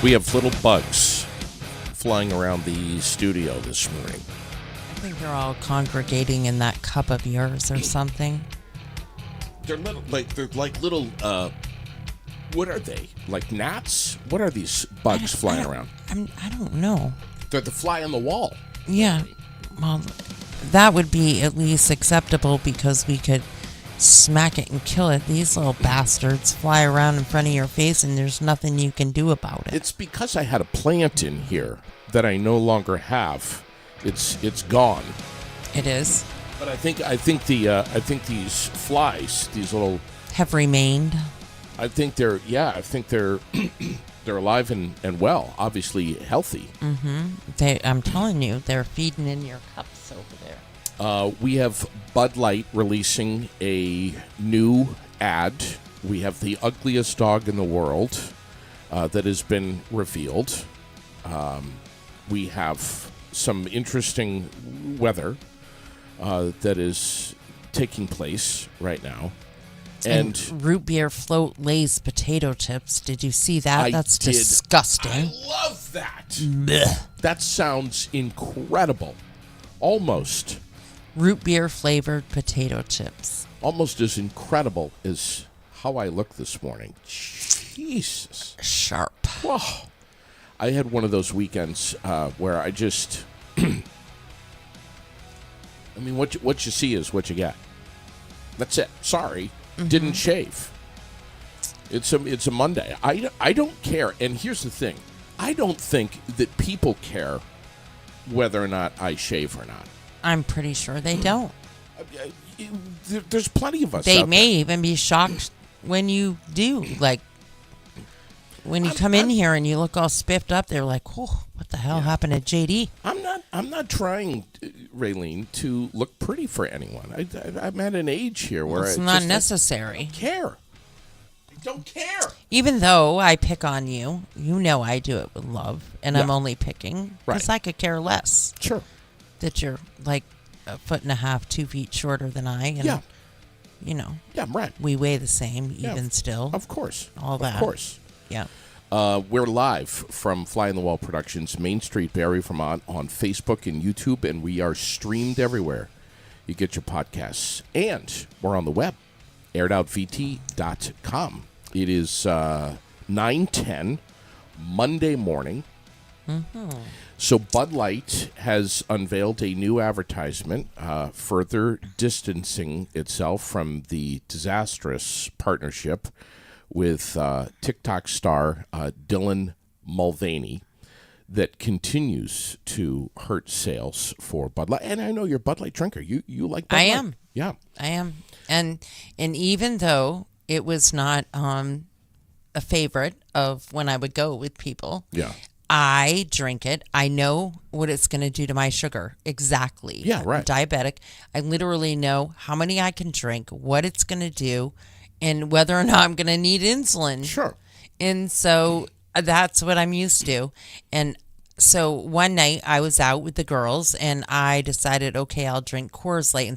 We have little bugs flying around the studio this morning. I think they're all congregating in that cup of yours or something. They're like little. What are they? Like gnats? What are these bugs flying around? I don't know. They're the fly on the wall. Yeah. Well, that would be at least acceptable because we could smack it and kill it. These little bastards fly around in front of your face and there's nothing you can do about it. It's because I had a plant in here that I no longer have. It's gone. It is. But I think these flies, these little, have remained. I think they're they're alive and well, obviously healthy. Mm-hmm. I'm telling you, they're feeding in your cups over there. We have Bud Light releasing a new ad. We have the ugliest dog in the world that has been revealed. We have some interesting weather that is taking place right now. And root beer float Lay's potato chips. Did you see that? That's disgusting. I love that. Blech. That sounds incredible. Almost. Root beer flavored potato chips. Almost as incredible as how I look this morning. Jesus. Sharp. Whoa. I had one of those weekends where I just... I mean, what you see is what you get. That's it. Sorry. Mm-hmm. Didn't shave. It's a Monday. I don't care. And here's the thing. I don't think that people care whether or not I shave or not. I'm pretty sure they don't. There's plenty of us They out may there. even be shocked when you do. Like, when you come in here and you look all spiffed up, they're like, "Oh, what the hell happened to JD?" I'm not trying, Raylene, to look pretty for anyone. I'm at an age here where it's not necessary. I don't care. Even though I pick on you, you know I do it with love, and I'm only picking because I could care less. Sure. That you're like a foot and a half, 2 feet shorter than I, and you know. Yeah, right. We weigh the same, even still. Of course. All that. Of course. Yeah. We're live from Fly on the Wall Productions, Main Street, Barrie, Vermont, on Facebook and YouTube, and we are streamed everywhere you get your podcasts. And we're on the web, airedoutVT.com. It is 9:10 Monday morning. Mm-hmm. So Bud Light has unveiled a new advertisement, further distancing itself from the disastrous partnership with TikTok star Dylan Mulvaney that continues to hurt sales for Bud Light. And I know you're a Bud Light drinker. You like Bud Light? I am. Yeah. I am. And even though it was not a favorite of when I would go with people, I drink it. I know what it's going to do to my sugar. Exactly. Yeah, right. I'm diabetic. I literally know how many I can drink, what it's going to do, and whether or not I'm going to need insulin. Sure. And so that's what I'm used to. And so one night I was out with the girls and I decided, okay, I'll drink Coors Light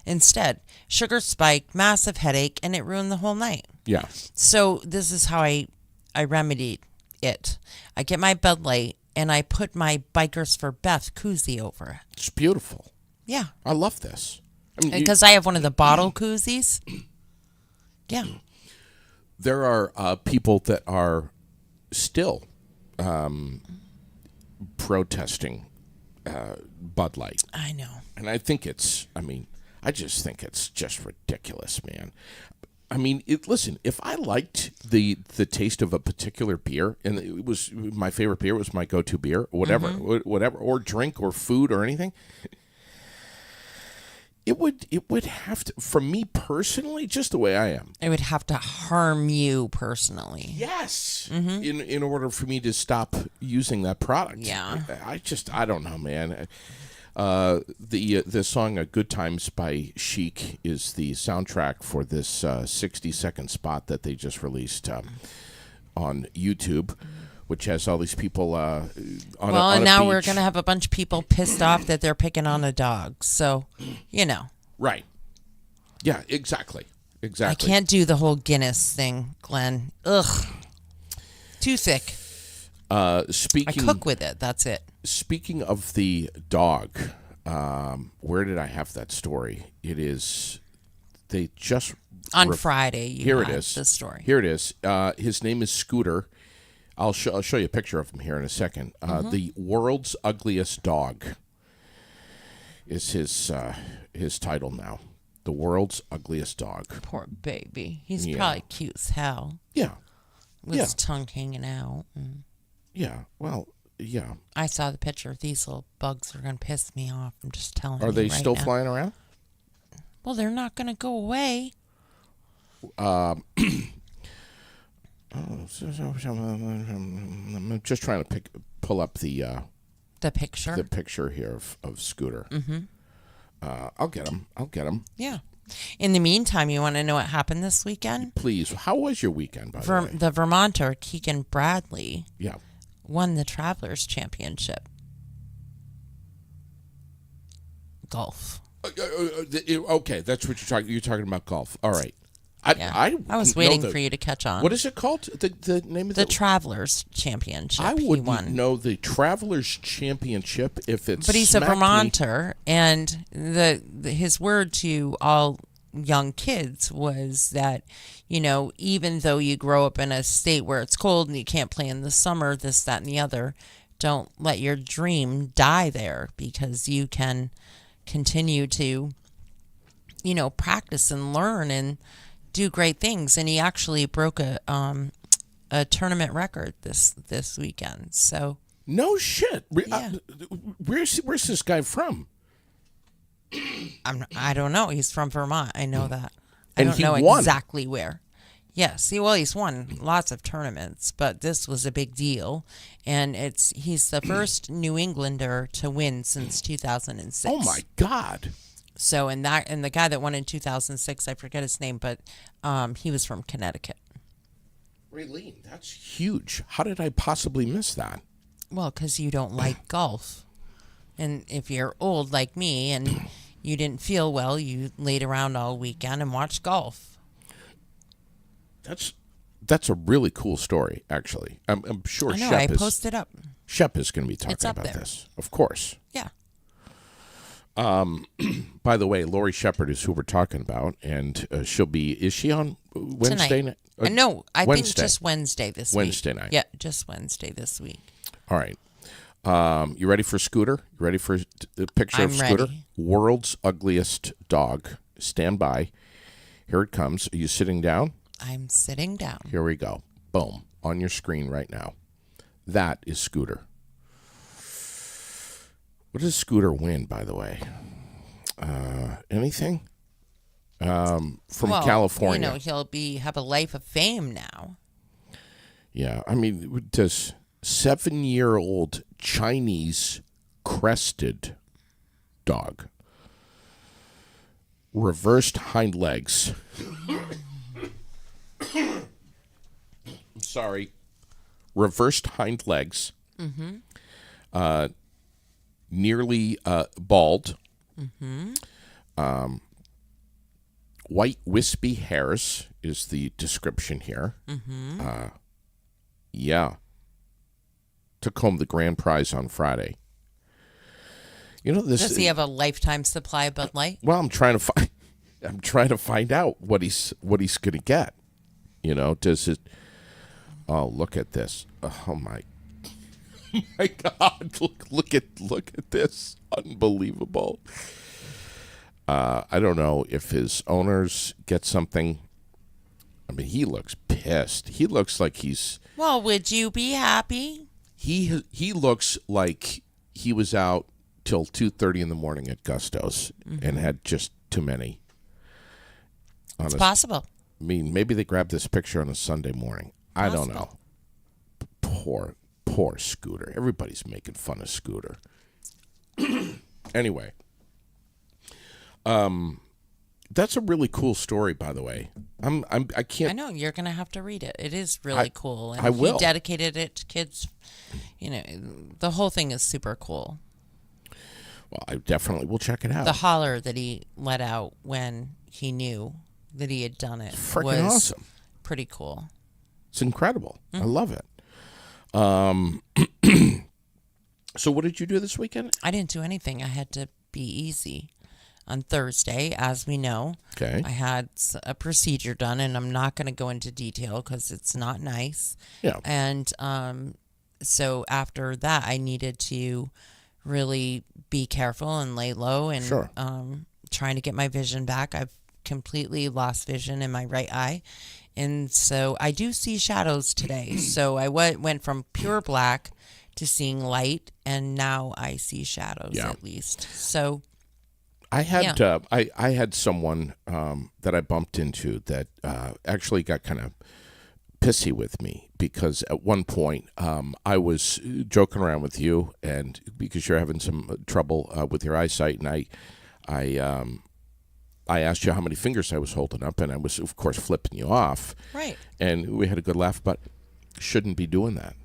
instead. Sugar spiked, massive headache, and it ruined the whole night. Yeah. So this is how I remedied it. I get my Bud Light and I put my Bikers for Beth koozie over it. It's beautiful. Yeah. I love this. I mean, because I have one of the bottle koozies. Yeah. There are people that are still protesting Bud Light. I know. And I think I just think it's just ridiculous, man. I mean, listen, if I liked the taste of a particular beer, and it was my favorite beer, was my go-to beer, whatever, or drink or food or anything, it would have to, for me personally, just the way I am. It would have to harm you personally. Yes. Mm-hmm. In order for me to stop using that product. Yeah. I don't know, man. The song "Good Times" by Chic is the soundtrack for this 60-second spot that they just released on YouTube, which has all these people on and now beach. We're going to have a bunch of people pissed off that they're picking on a dog. So, you know. Right. Yeah, exactly. I can't do the whole Guinness thing, Glenn. Ugh. Too thick. I Speaking cook with it. That's it. speaking of the dog, where did I have that story? It is they just On Friday, you here it had is. the story. Here it is. His name is Scooter. I'll show you a picture of him here in a second. The world's ugliest dog is his title now. The world's ugliest dog. Poor baby. He's Yeah. probably cute as hell Yeah. with Yeah. his tongue hanging out. Yeah. Well, yeah. I saw the picture. These little bugs are going to piss me off. I'm just telling you. Are they right still now. flying around? Well, they're not going to go away. I'm just trying to pull up the Picture. picture here of Scooter. I'll get him. Yeah. In the meantime, you want to know what happened this weekend? Please. How was your weekend, by the way? The Vermonter, Keegan Bradley, Yeah. won the Travelers Championship. Golf. Okay, that's what you're talking about. Golf. All right. Yeah. I was waiting for you to catch on. What is it called? The name of The Travelers Championship. I he wouldn't won. know the Travelers Championship if it's. But he's a smacked me- Vermonter, and his word to all young kids was that, even though you grow up in a state where it's cold and you can't play in the summer, this, that, and the other, don't let your dream die there, because you can continue to, practice and learn and do great things. And he actually broke a tournament record this weekend. So No shit. Yeah. Where's this guy from? I don't know. He's from Vermont. I know that. I And don't he know won. exactly where. Yes. He's won lots of tournaments, but this was a big deal. And he's the first New Englander to win since 2006. Oh my God. So and the guy that won in 2006, I forget his name, but he was from Connecticut. Raylene, that's huge. How did I possibly miss that? Well, because you don't like golf. And if you're old like me and you didn't feel well, you laid around all weekend and watched golf. That's a really cool story, actually. I'm sure I know, Shep I is posted up. Shep is going to be talking It's up about there. this, of course. Yeah. By the way, Lori Shepard is who we're talking about, and she'll be. Is she on Wednesday Tonight. night? No, I think Wednesday. just Wednesday this week. Wednesday night. Yeah, just Wednesday this week. All right. You ready for Scooter? You ready for the picture I'm of Scooter? ready. World's ugliest dog. Stand by. Here it comes. Are you sitting down? I'm sitting down. Here we go. Boom. On your screen right now. That is Scooter. What does Scooter win, by the way? Anything? From California. He'll have a life of fame now. Yeah. I mean, does 7-year-old Chinese crested dog, reversed hind legs. I'm sorry. Reversed hind legs. Nearly bald. White wispy hairs is the description here. Yeah. Took home the grand prize on Friday. This. Does he have a lifetime supply of Bud Light? Well, I'm trying to find out what he's going to get. Does it? Oh, look at this! Oh my God! Look at this! Unbelievable. I don't know if his owners get something. I mean, he looks pissed. He looks like he's. Well, would you be happy? He looks like he was out till 2:30 in the morning at Gusto's and had just too many. It's possible. I mean, maybe they grabbed this picture on a Sunday morning. I don't know. Poor Scooter. Everybody's making fun of Scooter. Anyway, that's a really cool story, by the way. I can't. I know you're gonna have to read it. It is really cool, and I will. he dedicated it to kids. The whole thing is super cool. Well, I definitely will check it out. The holler that he let out when he knew that he had done it Freaking was awesome. pretty cool. It's incredible. I love it. So what did you do this weekend? I didn't do anything. I had to be easy. On Thursday, as we know, Okay. I had a procedure done, and I'm not going to go into detail because it's not nice. Yeah. And so after that, I needed to really be careful and lay low and Sure. trying to get my vision back. I've completely lost vision in my right eye. And so I do see shadows today. So I went from pure black to seeing light, and now I see shadows at least. So I had I had someone that I bumped into that actually got kind of pissy with me because at one point I was joking around with you, and because you're having some trouble with your eyesight, and I asked you how many fingers I was holding up, and I was of course flipping you off. Right. And we had a good laugh, but shouldn't be doing that.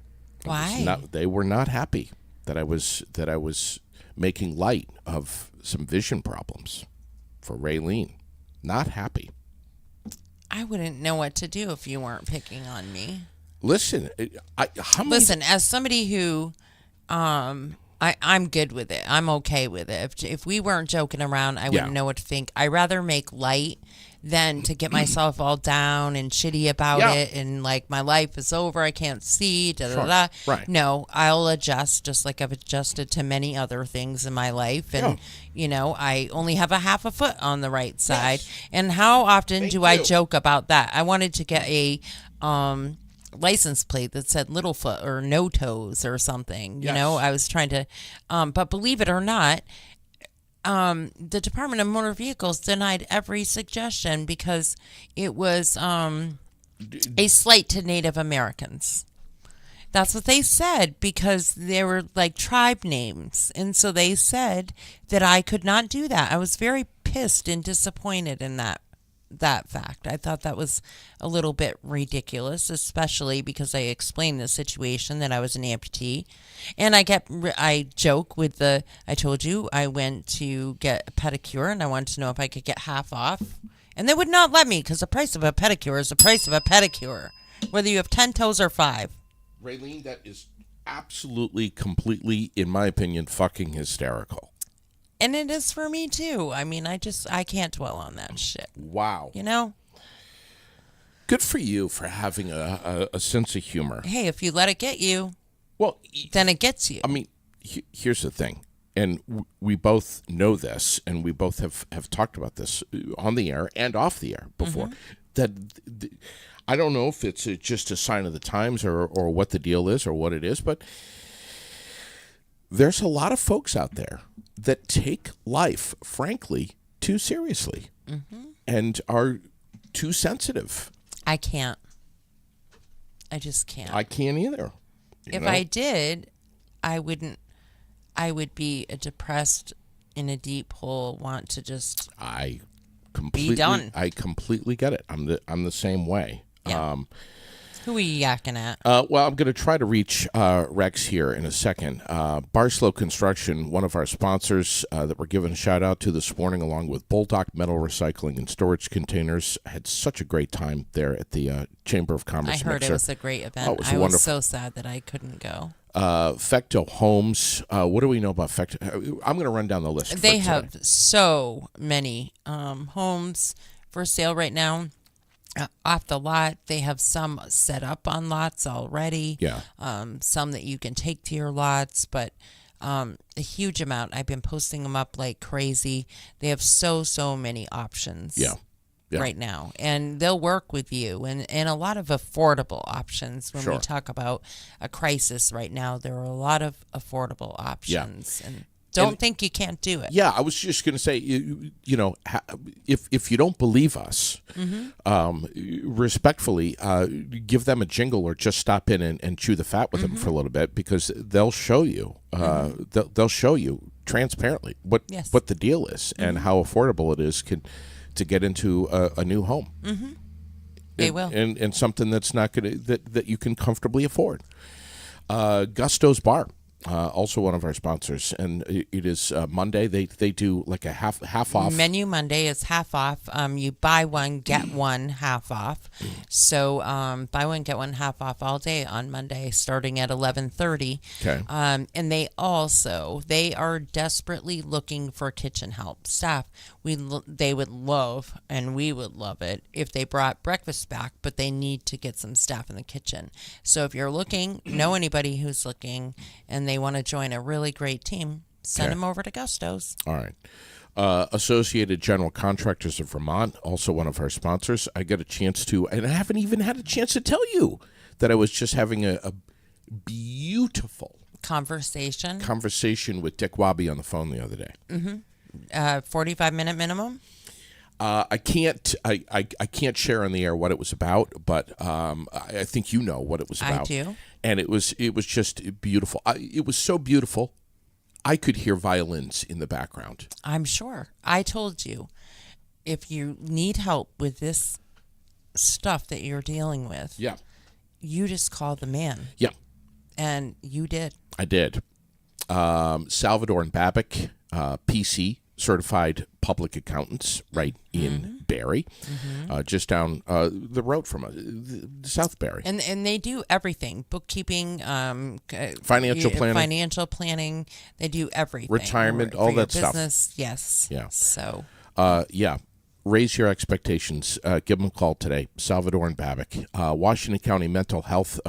Why? They were not happy that I was making light of some vision problems for Raylene. Not happy. I wouldn't know what to do if you weren't picking on me. Listen, Listen, as somebody who, I'm good with it. I'm okay with it. If we weren't joking around, I wouldn't know what to think. I rather make light than to get myself all down and shitty about it and like my life is over. I can't see. Da da da. Right. No, I'll adjust just like I've adjusted to many other things in my life, and I only have a half a foot on the right side. Yes. And how often Thank do I you. joke about that? I wanted to get a license plate that said Littlefoot or No Toes or something. You know, I was trying to, but believe it or not, the Department of Motor Vehicles denied every suggestion because it was a slight to Native Americans. That's what they said, because they were like tribe names. And so they said that I could not do that. I was very pissed and disappointed in that fact. I thought that was a little bit ridiculous, especially because I explained the situation that I was an amputee. And I joke with I told you I went to get a pedicure and I wanted to know if I could get half off. And they would not let me because the price of a pedicure is the price of a pedicure, whether you have 10 toes or 5. Raylene, that is absolutely, completely, in my opinion, fucking hysterical. And it is for me too. I mean, I can't dwell on that shit. Wow. You know? Good for you for having a sense of humor. Hey, if you let it get you, Well, then it gets you. I mean, here's the thing, and we both know this, and we both have talked about this on the air and off the air before, that I don't know if it's just a sign of the times or what the deal is or what it is, but there's a lot of folks out there that take life, frankly, too seriously and are too sensitive. I can't. I just can't. I can't either. If I did, I wouldn't. I would be a depressed in a deep hole, want to just completely, be done. I completely get it. I'm the same way. Yeah. Who are you yakking at? Well, I'm going to try to reach Rex here in a second. Barslow Construction, one of our sponsors that we're giving a shout out to this morning, along with Bulldog Metal Recycling and Storage Containers, had such a great time there at the Chamber of Commerce. I heard Mixer. it was a great event. Oh, it was I wonderful. was so sad that I couldn't go. Fecto Homes. What do we know about Fecto? I'm going to run down the list. They have so many homes for sale right now. Off the lot, they have some set up on lots already. Yeah. Some that you can take to your lots, but a huge amount. I've been posting them up like crazy. They have so many options. Yeah. Right now, and they'll work with you, and a lot of affordable options. When we talk about a crisis right now, there are a lot of affordable options, and don't think you can't do it. Yeah, I was just going to say, you know, if you don't believe us, respectfully, give them a jingle or just stop in and chew the fat with them for a little bit, because they'll show you, they'll show you transparently what the deal is and how affordable it is to get into a new home. They will, and something that's not going to that you can comfortably afford. Gusto's Bar. Also one of our sponsors, and it is Monday. They do like a half off. Menu Monday is half off. You buy one, get one half off. So buy one, get one half off all day on Monday, starting at 11:30. Okay. And they are desperately looking for kitchen help staff. They would love, and we would love it if they brought breakfast back, but they need to get some staff in the kitchen. So if you're looking, know anybody who's looking, and they want to join a really great team, send them over to Gusto's. All right. Associated General Contractors of Vermont, also one of our sponsors. I got a chance to, and I haven't even had a chance to tell you that I was just having a beautiful conversation with Dick Wabi on the phone the other day. 45-minute minimum. I can't share on the air what it was about, but I think you know what it was about. I do. And it was just beautiful. It was so beautiful, I could hear violins in the background. I'm sure. I told you, if you need help with this stuff that you're dealing with, Yeah. you just call the man. Yeah. And you did. I did. Salvador and Babick, PC, certified public accountants, right in Barrie, just down the road from us, South Barrie. And they do everything: bookkeeping, Financial planning. They do everything. Retirement, for all your that stuff. business. Yes. Yeah. So. Yeah. Raise your expectations. Give them a call today. Salvador and Babick. Washington County Mental Health,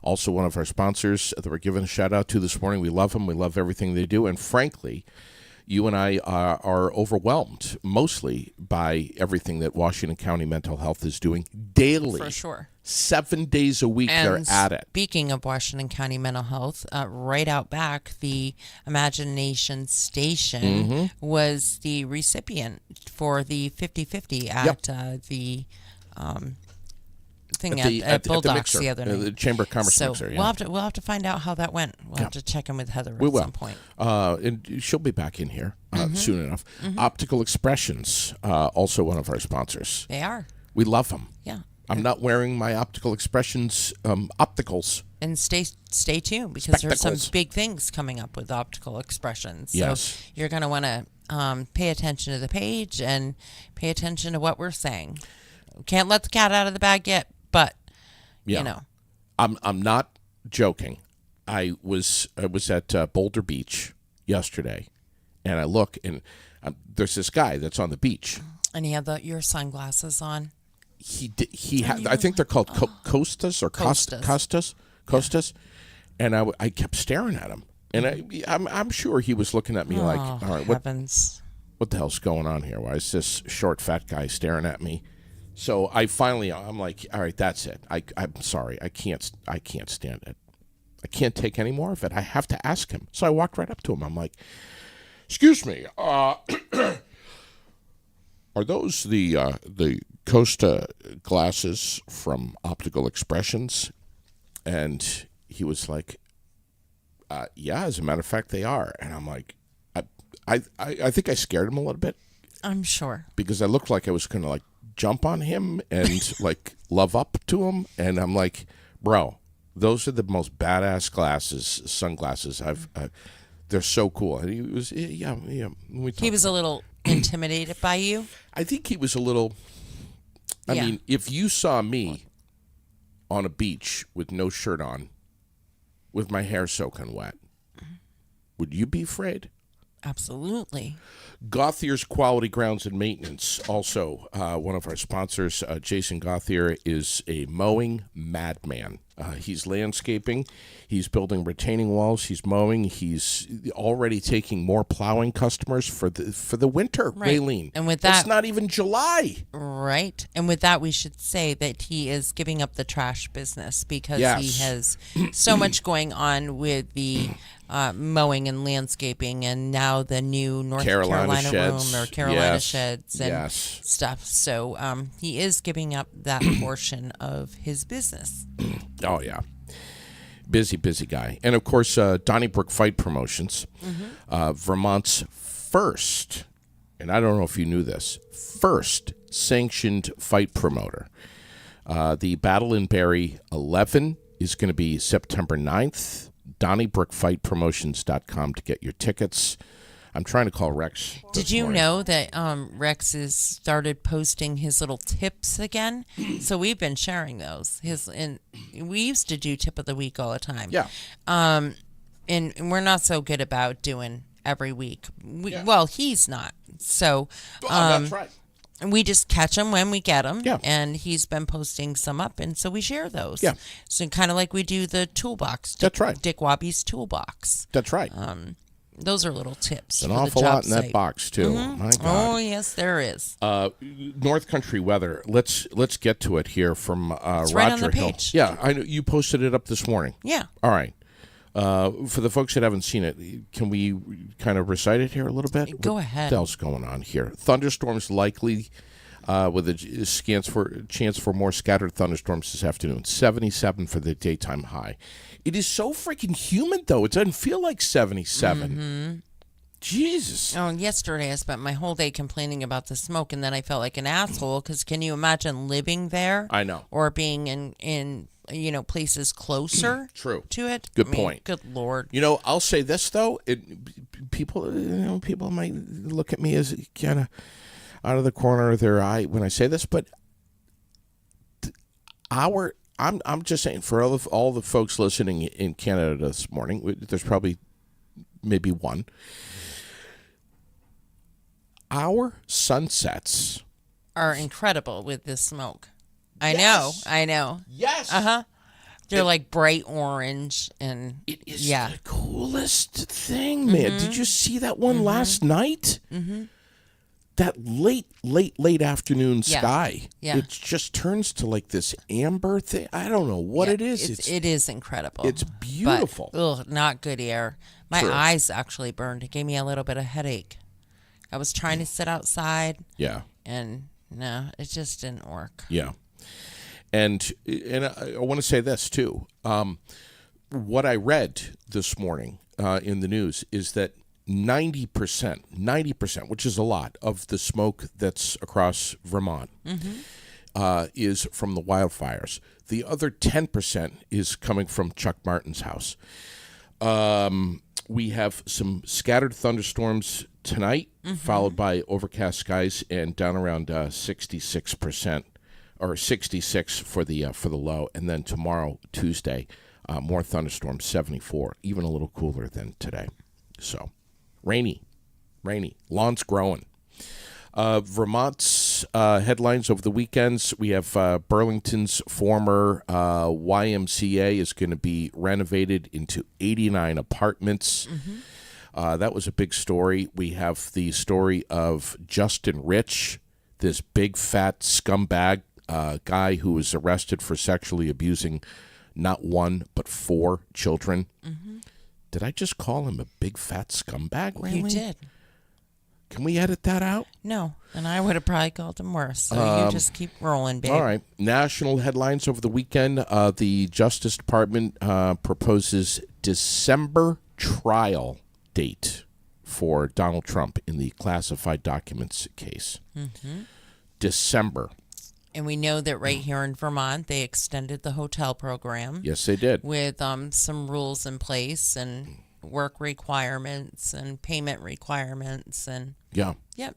also one of our sponsors that we're giving a shout out to this morning. We love them. We love everything they do. And frankly, you and I are overwhelmed mostly by everything that Washington County Mental Health is doing daily. For sure. 7 days a week, And they're at it. Speaking of Washington County Mental Health, right out back, the Imagination Station was the recipient for the 50/50 at the thing at Bulldogs the other night. The Chamber of Commerce so mixer. Yeah. we'll have to find out how that went. We'll have to check in with Heather We at will. some point. And she'll be back in here soon enough. Optical Expressions, also one of our sponsors. They are. We love them. Yeah. I'm not wearing my Optical Expressions opticals. And stay tuned because there's some Spectacles. big things coming up with Optical Expressions. So Yes. you're going to want to pay attention to the page and pay attention to what we're saying. Can't let the cat out of the bag yet, but Yeah. you know. I'm not joking. I was at Boulder Beach yesterday, and I look, and there's this guy that's on the beach. And he had your sunglasses on. He had, I think they're called Costas or Costas, and I kept staring at him, and I'm sure he was looking at me like, all right, what the hell's going on here? Why is this short fat guy staring at me? So I'm like, all right, that's it. I'm sorry, I can't stand it. I can't take any more of it. I have to ask him. So I walked right up to him. I'm like, excuse me, are those the Costa glasses from Optical Expressions? And he was like, yeah, as a matter of fact, they are. And I'm like, I think I scared him a little bit. I'm sure. Because I looked like I was going to like jump on him and like love up to him. And I'm like, bro, those are the most badass sunglasses they're so cool. And he was, yeah. He was a little intimidated by you. I think he was a little. I mean, if you saw me on a beach with no shirt on, with my hair soaking wet, would you be afraid? Absolutely. Gauthier's Quality Grounds and Maintenance, also one of our sponsors. Jason Gauthier is a mowing madman. He's landscaping. He's building retaining walls. He's mowing. He's already taking more plowing customers for the winter, right. Raylene. And with that, it's not even July. Right. And with that, we should say that he is giving up the trash business because he has so much going on with the mowing and landscaping, and now the new North Carolina sheds. room or Carolina sheds and Yes. stuff. So he is giving up that portion of his business. Oh, yeah. Busy guy. And, of course, Donnybrook Fight Promotions, Vermont's first, and I don't know if you knew this, first sanctioned fight promoter. The Battle in Barrie 11 is going to be September 9th. DonniebrookFightPromotions.com to get your tickets. I'm trying to call Rex. Did you know that Rex has started posting his little tips again? So we've been sharing those. And we used to do tip of the week all the time. Yeah. And we're not so good about doing every week. Well, he's not. So that's right. we just catch them when we get them. Yeah. And he's been posting some up, and so we share those. Yeah. So kind of like we do the toolbox. That's right. Dick Wobby's toolbox. That's right. Those are little tips. An for awful the job lot in site. that box, too. My God. Oh, yes, there is. North Country weather. Let's get to it here from It's Roger right on the Hill. page. Yeah, I know you posted it up this morning. Yeah. All right. For the folks that haven't seen it, can we kind of recite it here a little bit? Go ahead. What the hell's going on here? Thunderstorms likely with a chance for more scattered thunderstorms this afternoon. 77 for the daytime high. It is so freaking humid, though. It doesn't feel like 77. Mm-hmm. Jesus. Oh, yesterday I spent my whole day complaining about the smoke, and then I felt like an asshole because can you imagine living there? I know. Or being in places closer True. to it? Good point. Good Lord. I'll say this, though. People might look at me as kind of out of the corner of their eye when I say this, but I'm just saying, for all the folks listening in Canada this morning, there's probably maybe one. Our sunsets are incredible with this smoke. I Yes. know. Yes. They're like bright orange, and It is yeah. the coolest thing, man. Did you see that one last night? Mm-hmm. That late afternoon sky. Yeah. It just turns to like this amber thing. I don't know what it is. It is incredible. It's beautiful. But, not good air. My True. eyes actually burned. It gave me a little bit of headache. I was trying to sit outside. Yeah. And no, it just didn't work. Yeah. And I want to say this too. What I read this morning in the news is that 90%, which is a lot, of the smoke that's across Vermont is from the wildfires. The other 10% is coming from Chuck Martin's house. We have some scattered thunderstorms tonight, followed by overcast skies and down around 66%, or 66 for the low. And then tomorrow, Tuesday, more thunderstorms, 74, even a little cooler than today. So rainy, lawn's growing. Vermont's headlines over the weekends. We have Burlington's former YMCA is going to be renovated into 89 apartments. That was a big story. We have the story of Justin Rich, this big fat scumbag guy who was arrested for sexually abusing not one but 4 children. Did I just call him a big fat scumbag, Raylene? You did. Can we edit that out? No, and I would have probably called him worse. So you just keep rolling, babe. All right. National headlines over the weekend. The Justice Department proposes December trial date for Donald Trump in the classified documents case. December. And we know that right here in Vermont, they extended the hotel program. Yes, they did. With some rules in place and work requirements and payment requirements and Yeah. Yep.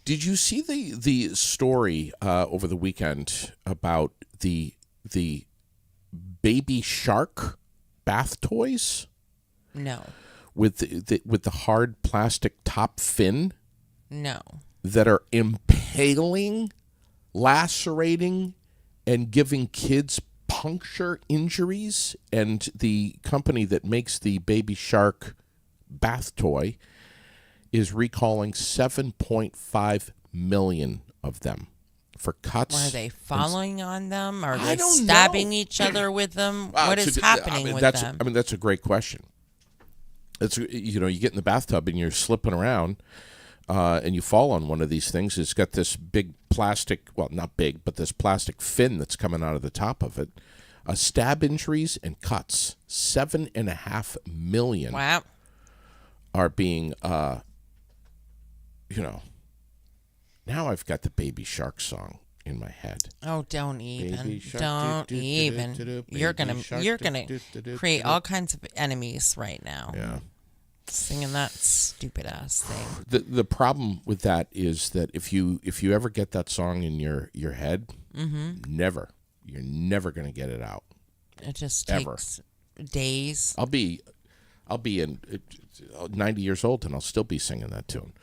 Did you see the story over the weekend about the baby shark bath toys? No. With the hard plastic top fin? No. That are impaling, lacerating, and giving kids puncture injuries. And the company that makes the baby shark bath toy is recalling 7.5 million of them for cuts. Are they following on them? Are I they don't stabbing know. each other with them? What is happening with them? I mean, that's a great question. It's, you get in the bathtub and you're slipping around and you fall on one of these things. It's got this big plastic, well, not big, but this plastic fin that's coming out of the top of it. Stab injuries and cuts. 7.5 million Wow. are being, now I've got the Baby Shark song in my head. Oh, don't even. Baby shark, Don't even. You're baby shark, gonna create all kinds of enemies right now. Yeah. Singing that stupid ass thing. The problem with that is that if you ever get that song in your head, you're never going to get it out. It just Ever. takes days. I'll be 90 years old and I'll still be singing that tune.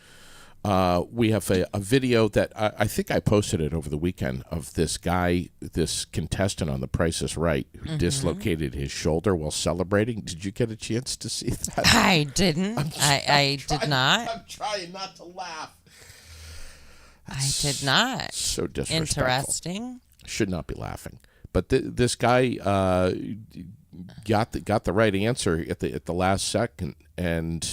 We have a video that I think I posted it over the weekend of this guy, this contestant on The Price is Right, who dislocated his shoulder while celebrating. Did you get a chance to see that? I didn't. I did not. I'm trying not to laugh. I did not. So disrespectful. Interesting. Should not be laughing. But this guy got the right answer at the last second, and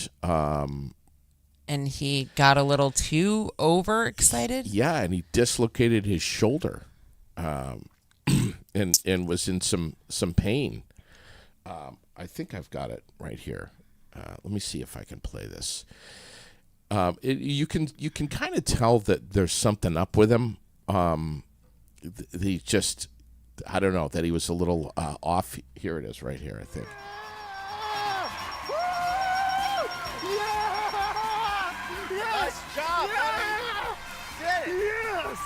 he got a little too overexcited. yeah, and he dislocated his shoulder, and was in some pain. I think I've got it right here. Let me see if I can play this. You can kind of tell that there's something up with him. He just, I don't know, that he was a little off. Here it is, right here, I think. Nice job, buddy. Did it. Yes!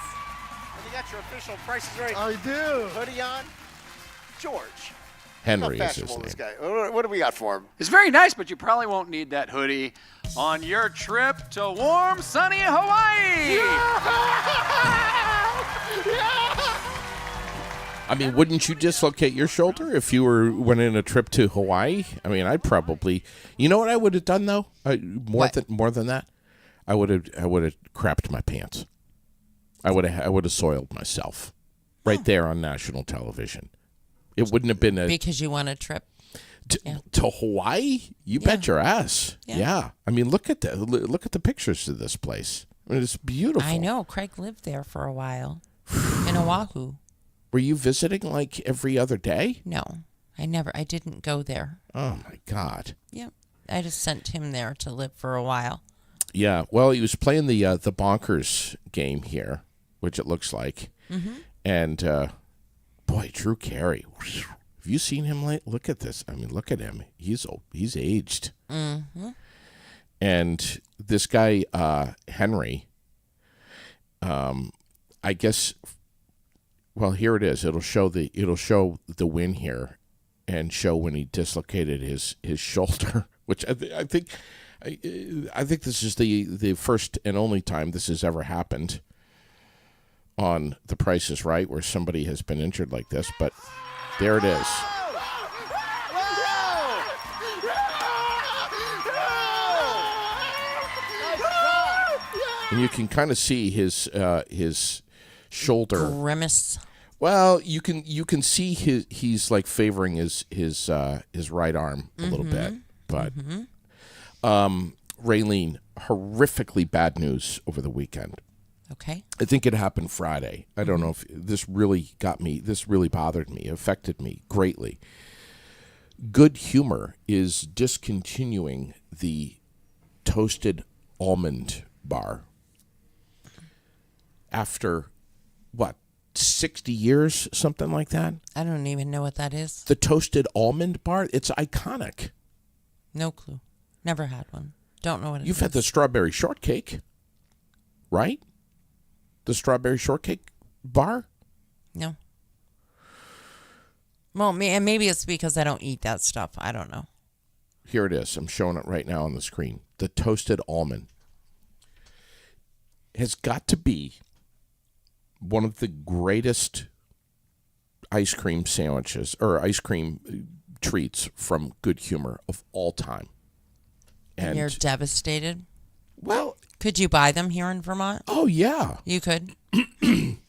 And you got your official Price is Right I do. hoodie on. George. Henry How is his fashionable name. this guy. What do we got for him? It's very nice, but you probably won't need that hoodie on your trip to warm, sunny Hawaii. I mean, wouldn't you dislocate your shoulder if you went in a trip to Hawaii? I mean, I'd probably. You know what I would have done though? More than that, I would have crapped my pants. I would have soiled myself, right there on national television. It wouldn't have been Because you want a trip. to Hawaii. You bet your ass. Yeah. Yeah. I mean, look at that. Look at the pictures of this place. I mean, it's beautiful. I know. Craig lived there for a while in Oahu. Were you visiting like every other day? No, I didn't go there. Oh my God. Yep. I just sent him there to live for a while. Yeah. Well, he was playing the Bonkers game here, which it looks like. And boy, Drew Carey. Have you seen him? Look at this. I mean, look at him. He's aged. And this guy Henry. I guess. Well, here it is. It'll show the win here, and show when he dislocated his shoulder, which I think this is the first and only time this has ever happened on The Price is Right, where somebody has been injured like this. But there it is. And you can kind of see his shoulder Grimace. Well, you can see he's like favoring his right arm a little bit, but Raylene, horrifically bad news over the weekend. Okay. I think it happened Friday. I don't know if this really bothered me, affected me greatly. Good Humor is discontinuing the toasted almond bar after what? 60 years, something like that. I don't even know what that is. The toasted almond bar, it's iconic. No clue. Never had one. Don't know what it is. You've had the strawberry shortcake, right? The strawberry shortcake bar? No. Well, maybe it's because I don't eat that stuff. I don't know. Here it is. I'm showing it right now on the screen. The toasted almond has got to be one of the greatest ice cream sandwiches or ice cream treats from Good Humor of all time. And you're devastated? Well, could you buy them here in Vermont? Oh, yeah. You could?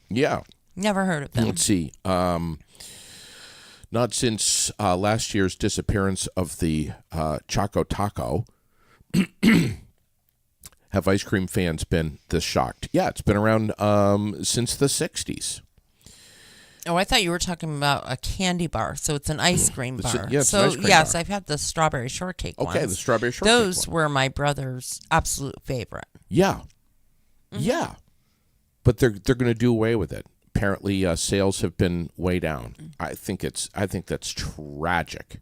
Yeah. Never heard of them. Let's see. Not since last year's disappearance of the Choco Taco have ice cream fans been this shocked. Yeah, it's been around since the 60s. Oh, I thought you were talking about a candy bar. So it's an ice cream bar. It's so an ice cream yes, bar. I've had the strawberry shortcake ones. Okay, the strawberry shortcake Those one. were my brother's absolute favorite. Yeah. Yeah. But they're going to do away with it. apparently sales have been way down. I think that's tragic.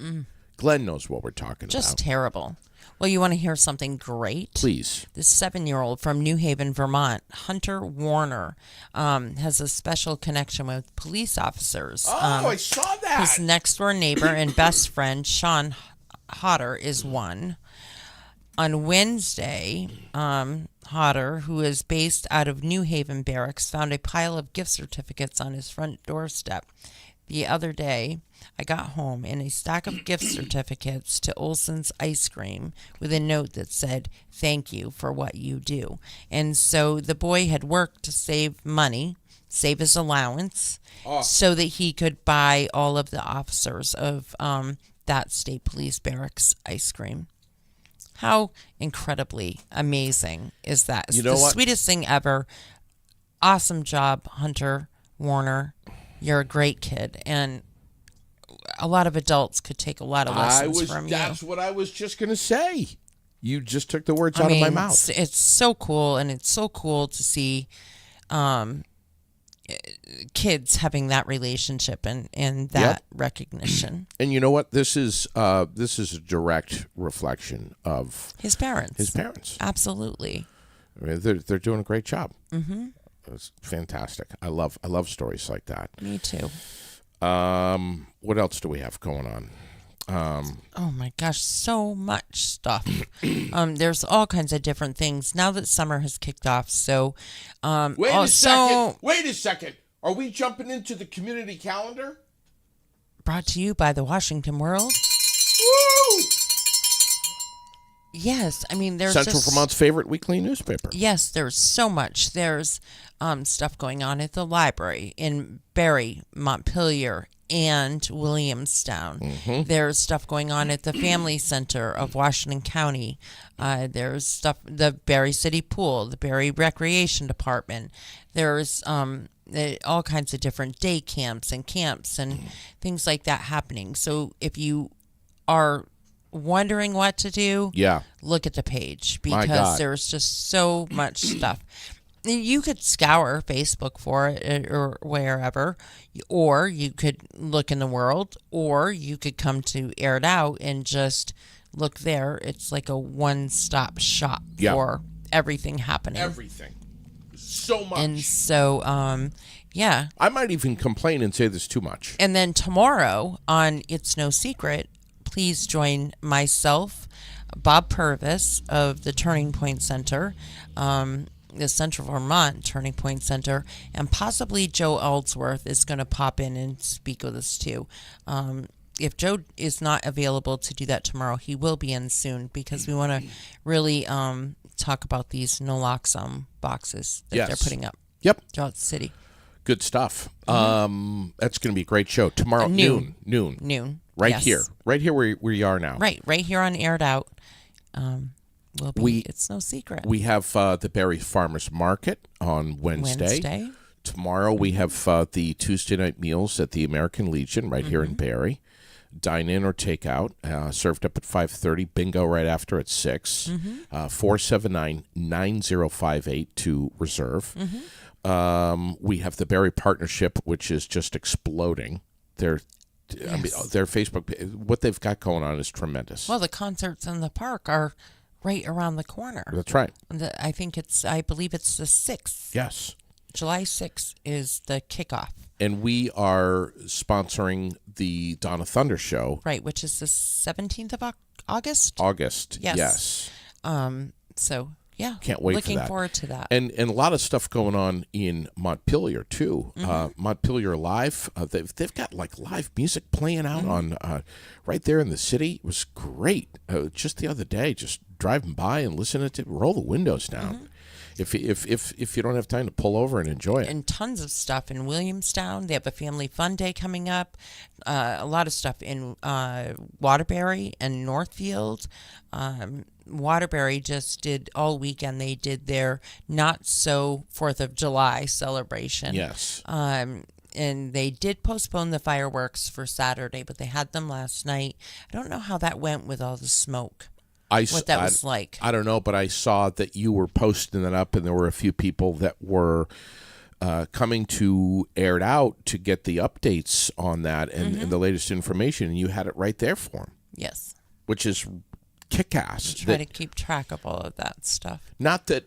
Glenn knows what we're talking Just about. terrible. Well, you want to hear something great? Please. This 7-year-old from New Haven, Vermont, Hunter Warner, has a special connection with police officers. I saw that. His next-door neighbor and best friend, Sean Hodder, is one. On Wednesday, Hodder, who is based out of New Haven Barracks, found a pile of gift certificates on his front doorstep. The other day, I got home and a stack of gift certificates to Olson's Ice Cream with a note that said, "Thank you for what you do." And so the boy had worked to save money, save his allowance, so that he could buy all of the officers of that state police barracks ice cream. How incredibly amazing is that? It's You know the what? sweetest thing ever. Awesome job, Hunter Warner. You're a great kid, and a lot of adults could take a lot of lessons from you. That's what I was just going to say. You just took the words out of my mouth. It's so cool, and it's so cool to see kids having that relationship and that recognition. And you know what? This is a direct reflection of His parents. Absolutely. I mean, they're doing a great job. Mm-hmm. It's fantastic. I love stories like that. Me too. What else do we have going on? Oh my gosh, so much stuff. There's all kinds of different things now that summer has kicked off. So, Wait a second. Are we jumping into the community calendar? Brought to you by the Washington World. Woo! Yes, I mean there's Central Vermont's favorite weekly newspaper. Yes, there's so much. There's stuff going on at the library in Barry, Montpelier, and Williamstown. Mm-hmm. There's stuff going on at the Family Center of Washington County. There's stuff, the Barry City Pool, the Barry Recreation Department. There's all kinds of different day camps and things like that happening. So if you are wondering what to do, look at the page, because there's just so much stuff. You could scour Facebook for it or wherever, or you could look in the world, or you could come to Air It Out and just look there. It's like a one-stop shop for everything happening. Everything. So much. And so, I might even complain and say there's too much. And then tomorrow on It's No Secret, please join myself, Bob Purvis of the Turning Point Center, the Central Vermont Turning Point Center, and possibly Joe Ellsworth is going to pop in and speak with us too. If Joe is not available to do that tomorrow, he will be in soon, because we want to really talk about these naloxone boxes that they're putting up throughout the city. Good stuff. Mm-hmm. That's going to be a great show. Tomorrow, noon. Right here where you are now. Right here on Air It Out. It's no secret. We have the Barry Farmers Market on Wednesday. Tomorrow we have the Tuesday night meals at the American Legion right here in Barry. Dine in or take out, served up at 5:30. Bingo right after at 6. 479-9058 to reserve. We have the Barry Partnership, which is just exploding. Their Facebook, what they've got going on is tremendous. Well, the concerts in the park are right around the corner. That's right. I believe it's the 6th. Yes. July 6th is the kickoff. And we are sponsoring the Donna Thunder Show. Right, which is the 17th of August? August, yes. So, yeah. Can't wait for that. Looking forward to that. And a lot of stuff going on in Montpelier, too. Montpelier Live, they've got like live music playing out on right there in the city. It was great. Just the other day, just driving by and listening to it, roll the windows down. If you don't have time to pull over and enjoy it. And tons of stuff in Williamstown. They have a Family Fun Day coming up. A lot of stuff in Waterbury and Northfield. Waterbury just did all weekend. They did their not so 4th of July celebration. Yes. And they did postpone the fireworks for Saturday, but they had them last night. I don't know how that went with all the smoke. What that was like. I don't know, but I saw that you were posting it up, and there were a few people that were coming to Aired Out to get the updates on that and the latest information, and you had it right there for him. Yes. Which is kick-ass. Try to keep track of all of that stuff. Not that,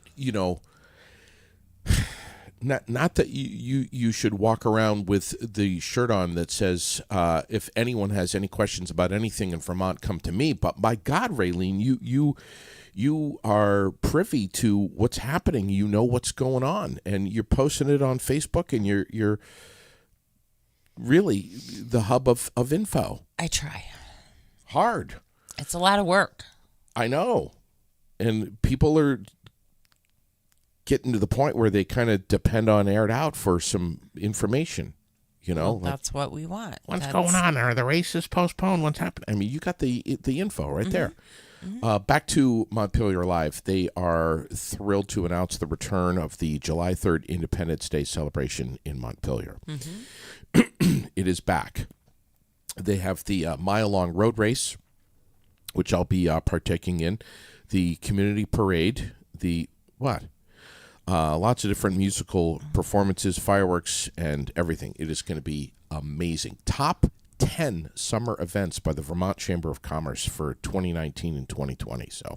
not that you should walk around with the shirt on that says, if anyone has any questions about anything in Vermont, come to me. But by God, Raylene, you are privy to what's happening. You know what's going on, and you're posting it on Facebook, and you're really the hub of info. I try. Hard. It's a lot of work. I know. And people are getting to the point where they kind of depend on Aired Out for some information, Well, that's what we want. What's going on? Are the races postponed? What's happening? I mean, you got the info right there. Back to Montpelier Live. They are thrilled to announce the return of the July 3rd Independence Day celebration in Montpelier. It is back. They have the mile-long road race, which I'll be partaking in, the community parade, the what? Lots of different musical performances, fireworks, and everything. It is going to be amazing. Top 10 summer events by the Vermont Chamber of Commerce for 2019 and 2020. So,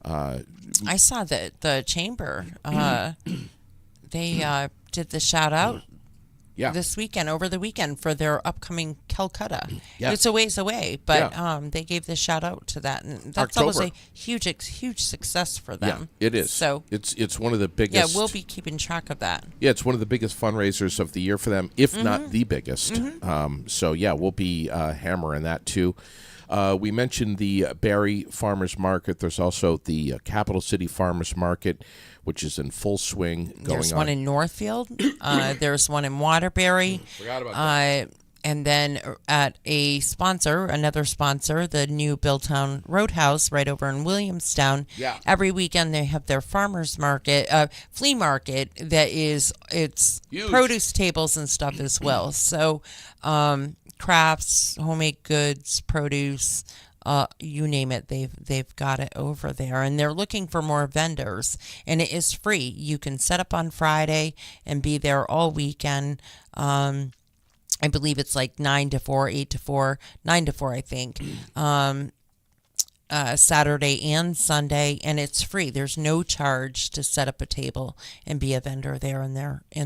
I saw that the chamber, they did the shout out this weekend, over the weekend, for their upcoming Calcutta. Yeah. It's a ways away, but they gave the shout out to that, and that's always a huge success for them. Yeah, it is. So it's one of the biggest. Yeah, we'll be keeping track of that. Yeah, it's one of the biggest fundraisers of the year for them, if not the biggest. So yeah, we'll be hammering that too. We mentioned the Barrie Farmers Market. There's also the Capital City Farmers Market, which is in full swing going on. There's one in Northfield. There's one in Waterbury. Forgot about that. And then at another sponsor, the new Billtown Roadhouse right over in Williamstown. Yeah. Every weekend they have their farmers market, flea market it's huge. Produce tables and stuff as well. So crafts, homemade goods, produce, you name it, they've got it over there, and they're looking for more vendors, and it is free. You can set up on Friday and be there all weekend. I believe it's like 9 to 4, 8 to 4, 9 to 4, I think. Saturday and Sunday, and it's free. There's no charge to set up a table and be a vendor there in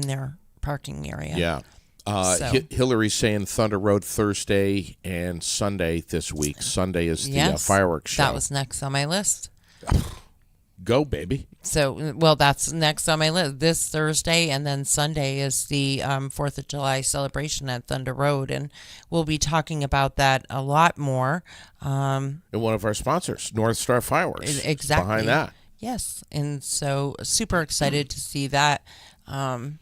their parking area. Yeah. So. Hillary's saying Thunder Road Thursday and Sunday this week. Sunday is the fireworks show. That was next on my list. Go, baby. So, that's next on my list. This Thursday, and then Sunday is the 4th of July celebration at Thunder Road, and we'll be talking about that a lot more. And one of our sponsors, North Star Fireworks, exactly behind that. Yes, and so super excited to see that. I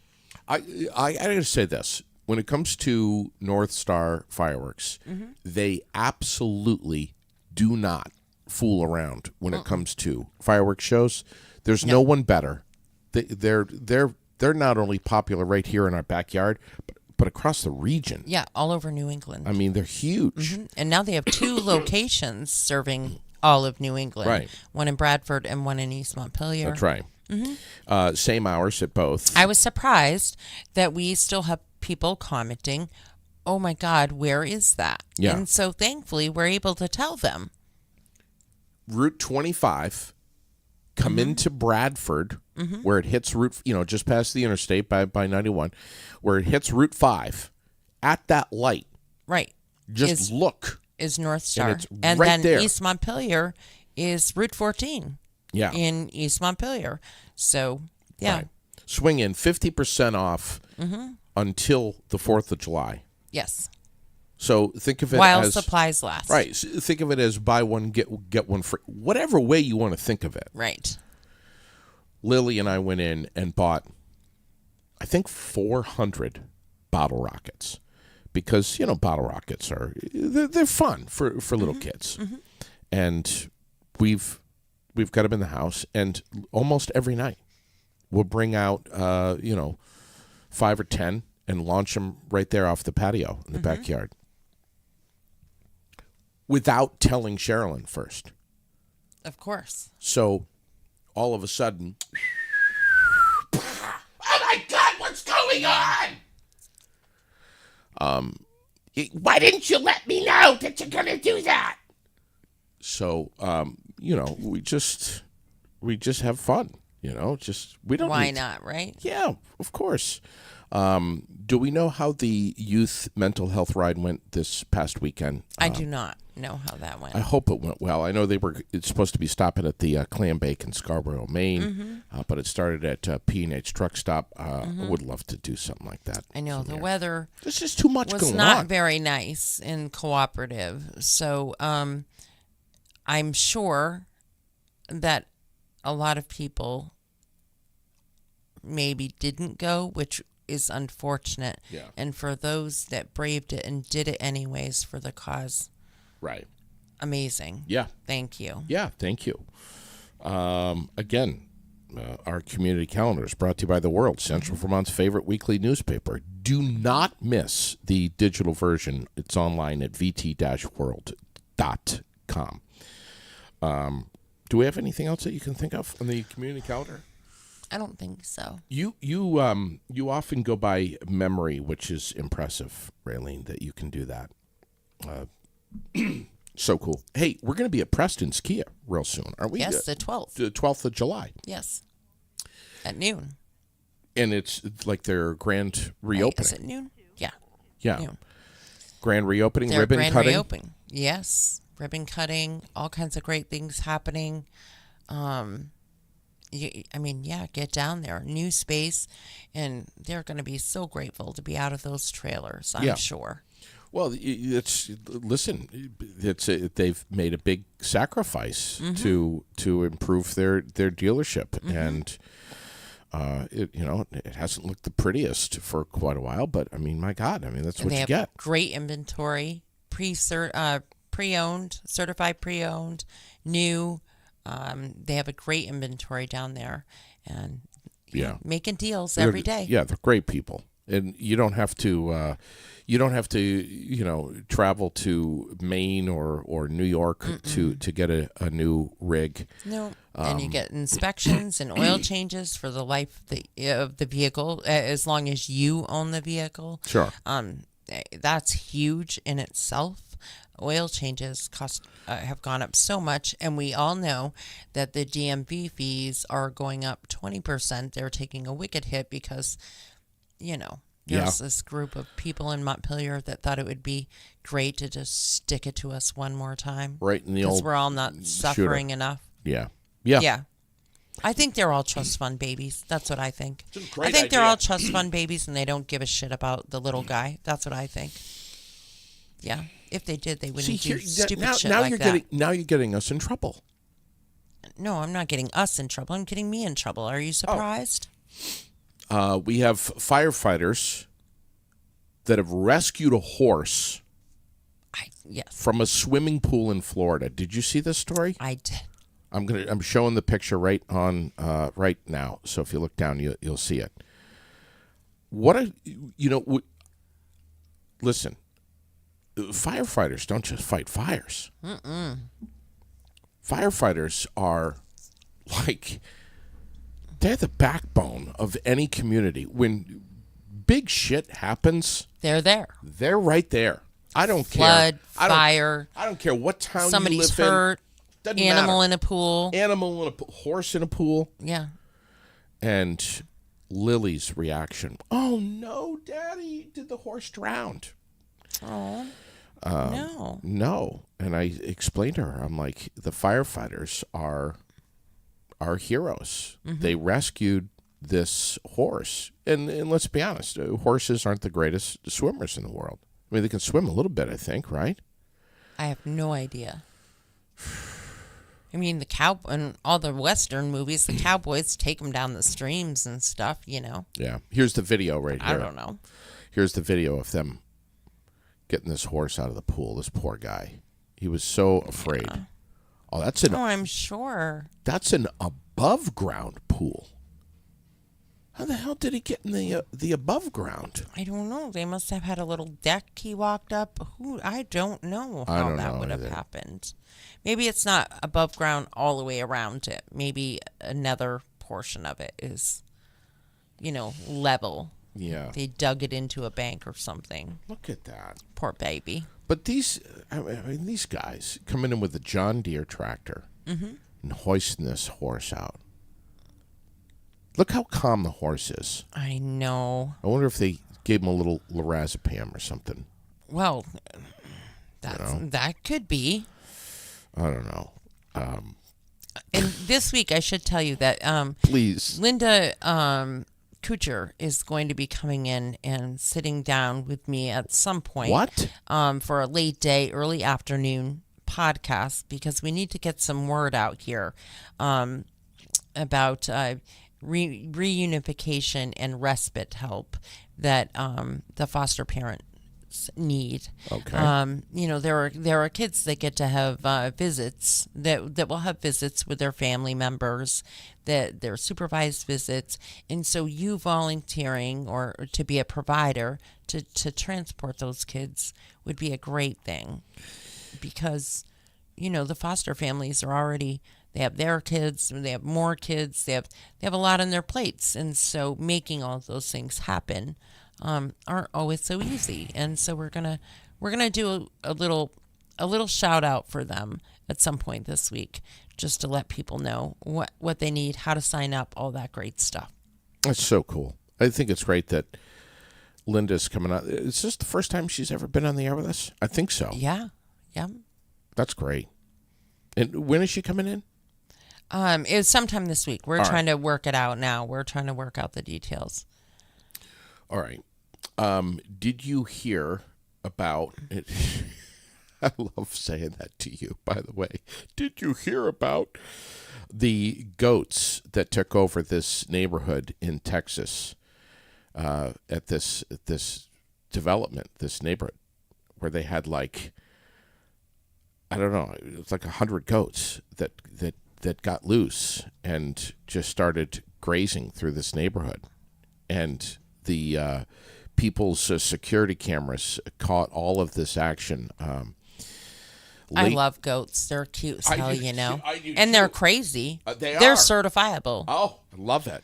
got to say this. When it comes to North Star Fireworks, they absolutely do not fool around when it comes to fireworks shows. There's no one better. They're not only popular right here in our backyard, but across the region. Yeah, all over New England. I mean, they're huge. And now they have 2 locations serving all of New England. Right. One in Bradford and one in East Montpelier. That's right. Same hours at both. I was surprised that we still have people commenting, "Oh my God, where is that?" Yeah. And so thankfully we're able to tell them. Route 25, come into Bradford, where it hits Route, just past the interstate by 91, where it hits Route 5, at that light. Right. Just look. Is North Star. And it's and right then there. East Montpelier is Route 14. Yeah. In East Montpelier. So, yeah. Right. Swing in 50% off until the 4th of July. Yes. So think of it While as supplies last. Right. Think of it as buy one get one free. Whatever way you want to think of it. Right. Lily and I went in and bought, I think, 400 bottle rockets, because bottle rockets they're fun for little kids, and we've got them in the house, and almost every night we'll bring out 5 or 10 and launch them right there off the patio in the backyard, without telling Sherilyn first. Of course. So all of a sudden, oh my God! Why didn't you let me know that you're going to do that? So, we just have fun, we don't Why need- not, right? Yeah, of course. Do we know how the youth mental health ride went this past weekend? I do not know how that went. I hope it went well. I know it's supposed to be stopping at the Clam Bake in Scarborough, Maine, but it started at P&H Truck Stop. I would love to do something like that. I know the someday. weather There's just too much was going not on. very nice and cooperative. So I'm sure that a lot of people maybe didn't go, which is unfortunate. Yeah. And for those that braved it and did it anyways for the cause, Right. amazing. Yeah. Thank you. Yeah, thank you. Again, our community calendar is brought to you by The World, Central Vermont's favorite weekly newspaper. Do not miss the digital version. It's online at vt-world.com. Do we have anything else that you can think of on the community calendar? I don't think so. You often go by memory, which is impressive, Raylene, that you can do that. So cool. Hey, we're going to be at Preston's Kia real soon, aren't we? Yes, the 12th. The 12th of July. Yes. At noon. And it's like their grand reopening. Is it noon? Yeah. Yeah. Noon. Grand reopening, Their ribbon grand cutting. reopening. Yes. Ribbon cutting, all kinds of great things happening. Get down there. New space. And they're going to be so grateful to be out of those trailers, I'm sure. Well, they've made a big sacrifice to improve their dealership, and it hasn't looked the prettiest for quite a while. But I mean, my God, that's what they you have get. Great inventory, pre-owned, certified pre-owned, new. They have a great inventory down there, and making deals every day. Yeah, they're great people, and you don't have to. Travel to Maine or New York to get a new rig. No, and you get inspections and oil changes for the life of the vehicle, as long as you own the vehicle. Sure. That's huge in itself. Oil changes have gone up so much, and we all know that the DMV fees are going up 20%. They're taking a wicked hit because, there's this group of people in Montpelier that thought it would be great to just stick it to us one more time. Right in the Because old we're all not suffering enough. Yeah. I think they're all trust fund babies. That's what I think. It's a great I think they're idea. all trust fund babies and they don't give a shit about the little guy. That's what I think. Yeah. If they did, they wouldn't do stupid shit like that. Now you're getting us in trouble. No, I'm not getting us in trouble. I'm getting me in trouble. Are you surprised? We have firefighters that have rescued a horse Yes, from a swimming pool in Florida. Did you see this story? I did. I'm showing the picture right now. So if you look down, you'll see it. Listen, firefighters don't just fight fires. Firefighters are they're the backbone of any community. When big shit happens, They're there. they're right there. I don't Flood, care. fire. I don't care what town Somebody's you live hurt. in. Animal in a pool. Animal in a horse in a pool. Yeah. And Lily's reaction. Oh no, Daddy! Did the horse drown? Oh. No. No. And I explained to her. I'm like, the firefighters are heroes. They rescued this horse, and let's be honest, horses aren't the greatest swimmers in the world. I mean, they can swim a little bit, I think, right? I have no idea. I mean, in all the Western movies, the cowboys take them down the streams and stuff, Yeah. Here's the video right here. I don't know. Here's the video of them getting this horse out of the pool. This poor guy. He was so afraid. Yeah. Oh, I'm sure. That's an above ground pool. How the hell did he get in the above ground? I don't know. They must have had a little deck he walked up. I don't know how that would have happened. Maybe it's not above ground all the way around it. Maybe another portion of it is, level. Yeah. They dug it into a bank or something. Look at that. Poor baby. But these guys coming in with a John Deere tractor and hoisting this horse out. Look how calm the horse is. I know. I wonder if they gave him a little lorazepam or something. Well, that could be. I don't know. And this week, I should tell you that Please. Linda Kuchar is going to be coming in and sitting down with me at some point. What? For a late day, early afternoon podcast, because we need to get some word out here about reunification and respite help that the foster parents need. Okay. There are kids that get to have visits that will have visits with their family members, that they're supervised visits, and so you volunteering or to be a provider to transport those kids would be a great thing, because the foster families are already. They have their kids, they have more kids, they have a lot on their plates, and so making all of those things happen aren't always so easy. And so we're gonna do a little shout out for them at some point this week, just to let people know what they need, how to sign up, all that great stuff. That's so cool. I think it's great that Linda's coming out. Is this the first time she's ever been on the air with us? I think so. Yeah. That's great. And when is she coming in? It's sometime this week. We're All trying to work it out now. We're trying to work out the details. All right. Did you hear about it? I love saying that to you, by the way. Did you hear about the goats that took over this neighborhood in Texas at this development, this neighborhood, where they had like, I don't know, it was like 100 goats that got loose and just started grazing through this neighborhood. And the people's security cameras caught all of this action. I love goats. They're cute as hell, I do and too. they're crazy. They're certifiable. Oh, I love it.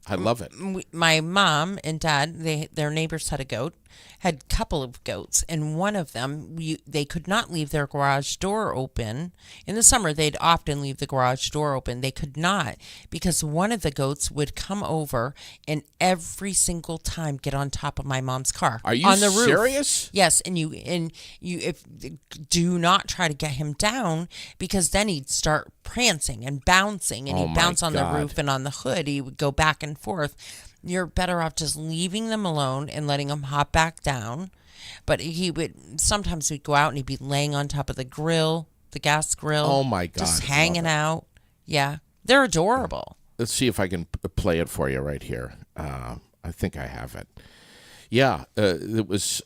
I love it. My mom and dad, their neighbors had a goat, had a couple of goats, and one of them, they could not leave their garage door open. In the summer, they'd often leave the garage door open. They could not, because one of the goats would come over and every single time get on top of my mom's car. Are you on the roof. serious? Yes, and do not try to get him down, because then he'd start prancing and bouncing, and Oh he'd bounce on God. the roof and on the hood. He would go back and forth. You're better off just leaving them alone and letting them hop back down. But sometimes we'd go out and he'd be laying on top of the grill, the gas grill. Oh my God. Just I hanging love it. out. Yeah, they're adorable. Let's see if I can play it for you right here. I think I have it. Yeah, it was.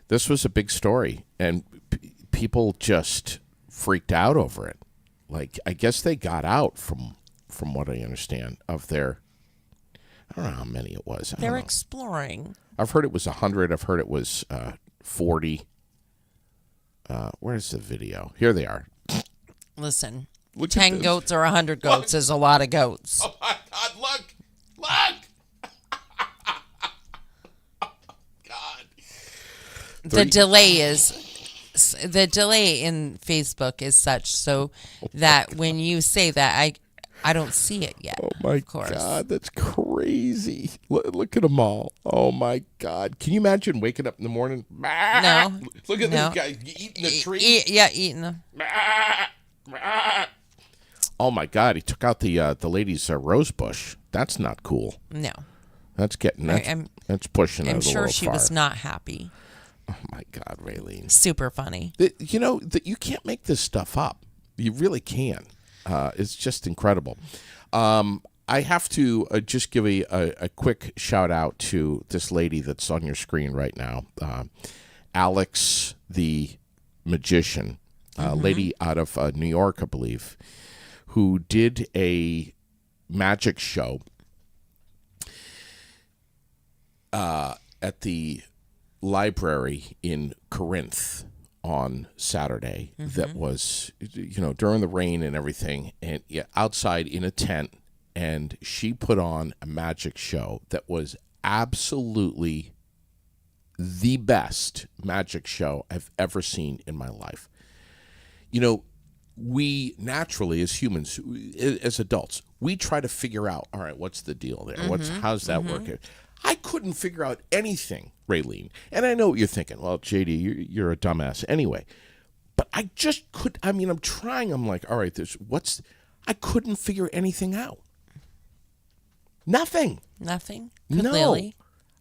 This was a big story, and people just freaked out over it. Like, I guess they got out from what I understand of their. I don't know how many it was. They're exploring. I've heard it was 100. I've heard it was 40. Where's the video? Here they are. Listen, Look at 10 this. goats or 100 goats is a lot of goats. Oh my God! Look! God. The delay in Facebook is such so that when you say that, I don't see it yet. Oh my of course. God, that's crazy. Look at them all. Oh my God. Can you imagine waking up in the morning? No. Look at No. this guy eating the tree. Eating them. Oh my God, he took out the lady's rose bush. That's not cool. No. That's pushing it I'm a sure little she far. was not happy. Oh my God, Raylene. Super funny. You can't make this stuff up. You really can. It's just incredible. I have to just give a quick shout out to this lady that's on your screen right now, Alex the magician, lady out of New York, I believe, who did a magic show at the library in Corinth on Saturday. That was, during the rain and everything, and outside in a tent, and she put on a magic show that was absolutely the best magic show I've ever seen in my life. You know, we naturally, as humans, as adults, we try to figure out, all right, what's the deal there? How's that working? I couldn't figure out anything, Raylene. And I know what you're thinking. Well, JD, you're a dumbass anyway. But I just could. I mean, I'm trying. I'm like, all right, I couldn't figure anything out. Nothing. Nothing? No. Lily?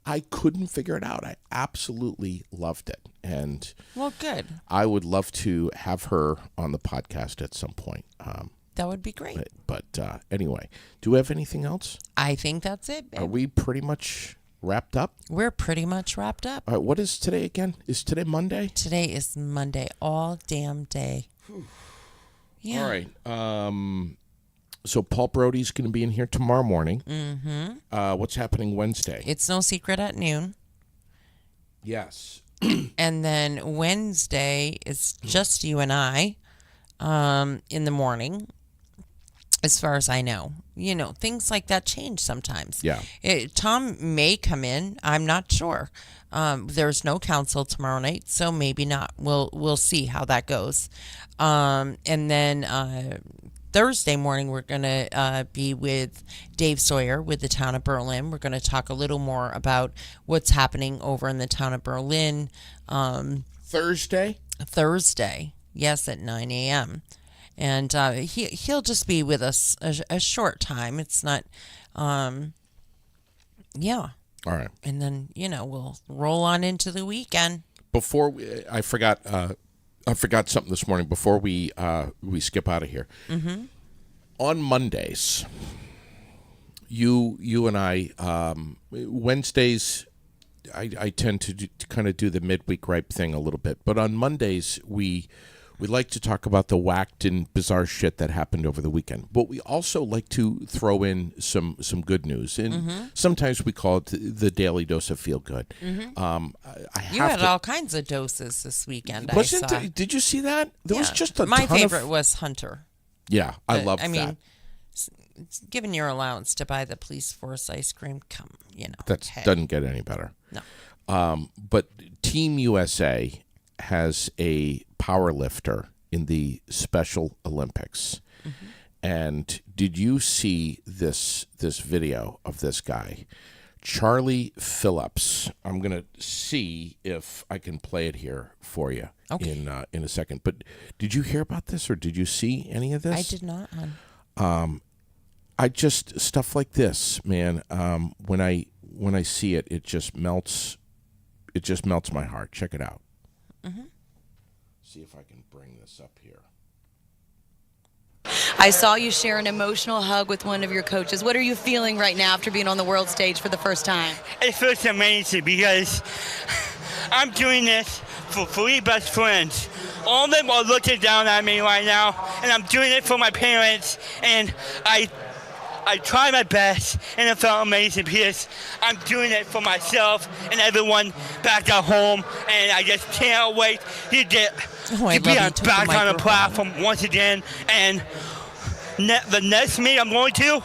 I couldn't figure it out. I absolutely loved it. And Well, good. I would love to have her on the podcast at some point. That would be great. But anyway, do we have anything else? I think that's it, babe. Are we pretty much wrapped up? We're pretty much wrapped up. All right, what is today again? Is today Monday? Today is Monday, all damn day. Yeah. All right. So Paul Brody's going to be in here tomorrow morning. Mm-hmm. What's happening Wednesday? It's no secret at noon. Yes. And then Wednesday is just you and I in the morning, as far as I know. You know, things like that change sometimes. Yeah. Tom may come in. I'm not sure. There's no council tomorrow night, so maybe not. We'll see how that goes. And then Thursday morning, we're going to be with Dave Sawyer with the town of Berlin. We're going to talk a little more about what's happening over in the town of Berlin. Thursday, yes, at 9 a.m. And he'll just be with us a short time. It's not, yeah. All right. And then, we'll roll on into the weekend. Before I forgot something this morning. Before we skip out of here, on Mondays, you and I, Wednesdays, I tend to kind of do the midweek ripe thing a little bit, but on Mondays we like to talk about the whacked and bizarre shit that happened over the weekend. But we also like to throw in some good news, and sometimes we call it the daily dose of feel good. You had all kinds of doses this weekend. I saw. Did you see that? There was just a my ton favorite of, was Hunter. Yeah, I love that. I mean, given your allowance to buy the police force ice cream, That doesn't get any better. No. But Team USA has a power lifter in the Special Olympics. And did you see this video of this guy, Charlie Phillips? I'm going to see if I can play it here for you in a second. But did you hear about this, or did you see any of this? I did not, hon. I just, stuff like this, man, when I see it, it just melts my heart. Check it out. See if I can bring this up here. I saw you share an emotional hug with one of your coaches. What are you feeling right now after being on the world stage for the first time? It feels amazing because I'm doing this for 3 best friends. All of them are looking down at me right now, and I'm doing it for my parents, and I tried my best, and it felt amazing because I'm doing it for myself and everyone back at home, and I just can't wait to get to be back on the platform once again. And the next meet I'm going to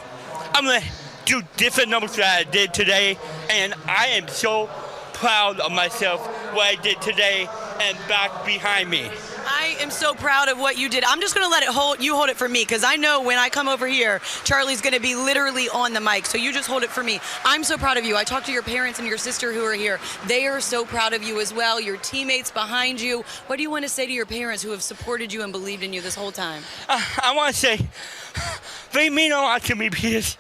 do different numbers that I did today, and I am so proud of myself, what I did today and back behind me. I am so proud of what you did. I'm just going to let you hold it for me, because I know when I come over here, Charlie's going to be literally on the mic. So you just hold it for me. I'm so proud of you. I talked to your parents and your sister who are here. They are so proud of you as well. Your teammates behind you. What do you want to say to your parents who have supported you and believed in you this whole time? I want to say, they mean a lot to me because...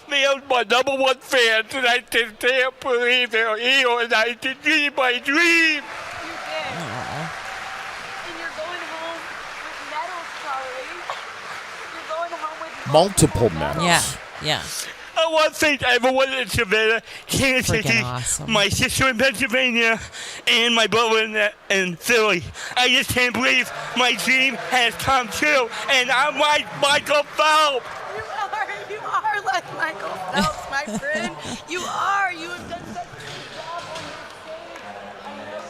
They are my number one fans, and I just can't believe they're here, and I did dream my dream. You did. And you're going home with medals, Charlie. You're going home with Multiple medals. Yeah. I want to thank everyone in Savannah, Kansas City, awesome. my sister in Pennsylvania, and my brother in Philly. I just can't believe my dream has come true, and I'm like Michael Phelps. You are like Michael Phelps, my friend. You are. You have done such a good job on your stage. I know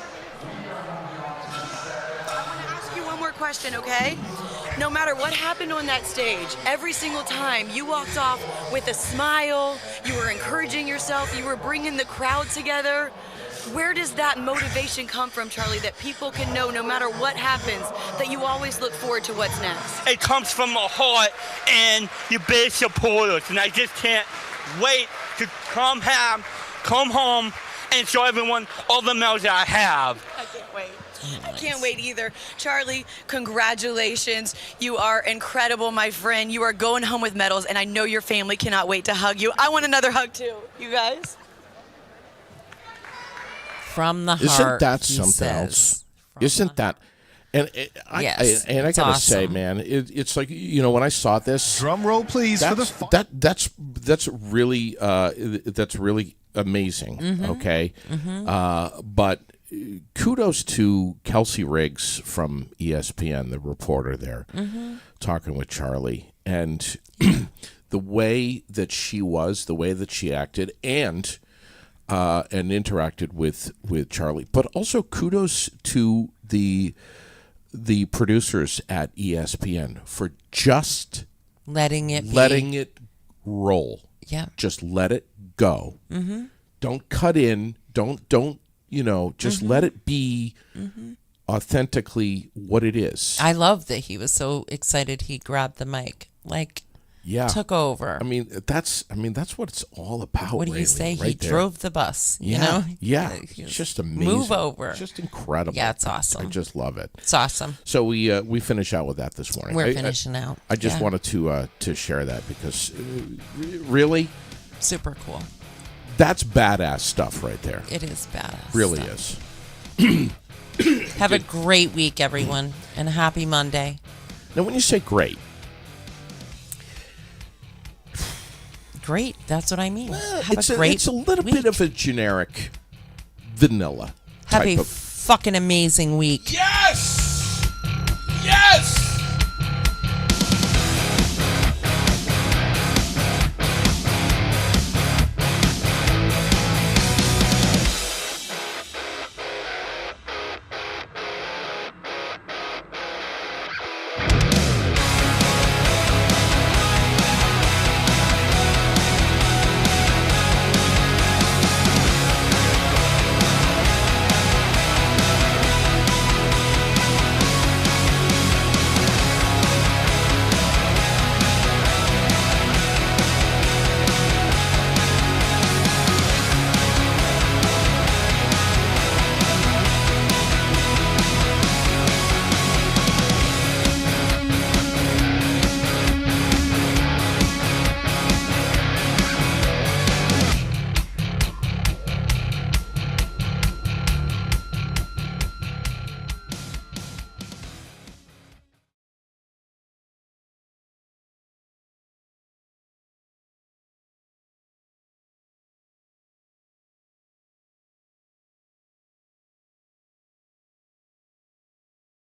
question, okay? No matter what happened on that stage, every single time you walked off with a smile, you were encouraging yourself, you were bringing the crowd together. Where does that motivation come from, Charlie, that people can know no matter what happens, that you always look forward to what's next? It comes from my heart and your big supporters, and I just can't wait to come home and show everyone all the medals that I have. I can't wait. I can't wait either. Charlie, congratulations. You are incredible, my friend. You are going home with medals, and I know your family cannot wait to hug you. I want another hug, too. You guys? From the heart. Isn't that he something says. else? From Isn't the that? And I Yes, gotta it's say, awesome. man, it's like, when I saw this, Drum roll, please, for the that's really amazing. Mm-hmm. Okay, but kudos to Kelsey Riggs from ESPN, the reporter there, talking with Charlie, and the way that she was, the way that she acted, and interacted with Charlie. But also kudos to the producers at ESPN for just letting it roll. Yeah. Just let it go. Mm-hmm. Don't cut in. Don't just let it be authentically what it is. I love that he was so excited he grabbed the mic. Took over. I mean, that's what it's all about. What do you Raylene, say? right He there. drove the bus. Yeah, You know? yeah. He It's was- just amazing. Move over. It's just incredible. Yeah, it's awesome. I just love it. It's awesome. So we finish out with that this morning. We're finishing out. I just Yeah. wanted to share that because really, Super cool. that's badass stuff right there. It is badass. Really stuff. is. Have a great week, everyone, and a happy Monday. Now, when you say great, Great. That's what I mean. Have it's a great it's a little week. bit of a generic vanilla Have type a of. fucking amazing week. Yeah!